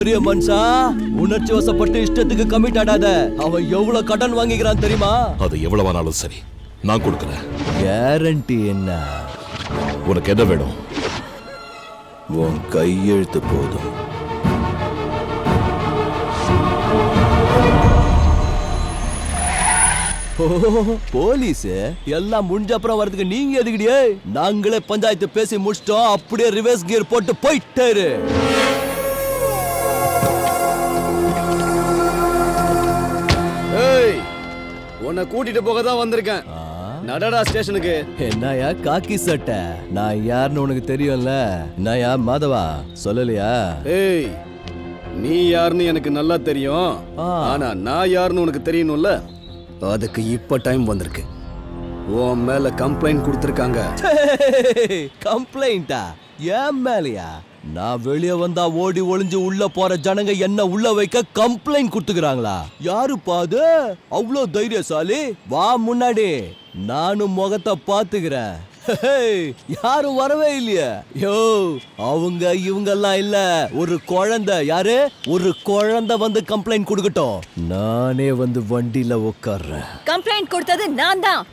பெரிய மனுஷா, உணர்ச்சி வசப்பட்டு இஷ்டத்துக்கு கமிட் ஆடாத. அவன் எவ்வளவு கடன் வாங்கிக்கிறான் தெரியுமா? அது எவ்வளவானாலும் சரி, நான் கொடுக்கிறேன். கேரண்டி என்ன? உனக்கு என்ன வேணும்? உன் கையெழுத்து போதும். போலீஸ் எல்லாம் முடிஞ்ச அப்புறம் வரதுக்கு நீங்க எதுக்கிடியே? நாங்களே பஞ்சாயத்து பேசி முடிச்சிட்டோம். அப்படியே ரிவர்ஸ் கியர் போட்டு போயிட்டாரு. உன்னை கூட்டிட்டு போக தான் வந்திருக்கேன். நடடா ஸ்டேஷனுக்கு. என்னயா காக்கி சட்டை? நான் யாருன்னு உனக்கு தெரியும்ல. என்னயா மாதவா சொல்லலையா? ஏய், நீ யாருன்னு எனக்கு நல்லா தெரியும். ஆனா நான் யாருன்னு உனக்கு தெரியணும்ல. அதுக்கு இப்ப டைம் வந்திருக்கு. உன் மேல கம்ப்ளைண்ட் கொடுத்திருக்காங்க. கம்ப்ளைண்டா? ஏன் மேலையா? நான் வெளியே வந்தா ஓடி ஒளிஞ்சு உள்ள போற ஜனங்க என்ன உள்ள வைக்க கம்ப்ளைண்ட் கொடுத்துக்கிறாங்களா? யாரு பாது அவ்வளோ தைரியசாலி? வா முன்னாடி, நானும் முகத்தை பாத்துக்கிறேன். யாரும் வரவே இல்லையா? யோ, அவங்க இவங்கெல்லாம் இல்ல, ஒரு குழந்தை. யாரு? ஒரு குழந்தை வந்து கம்ப்ளைண்ட் கொடுக்கட்டும். நானே வந்து வண்டியில உட்கார்றேன். கம்ப்ளைண்ட் கொடுத்தது நான் தான்.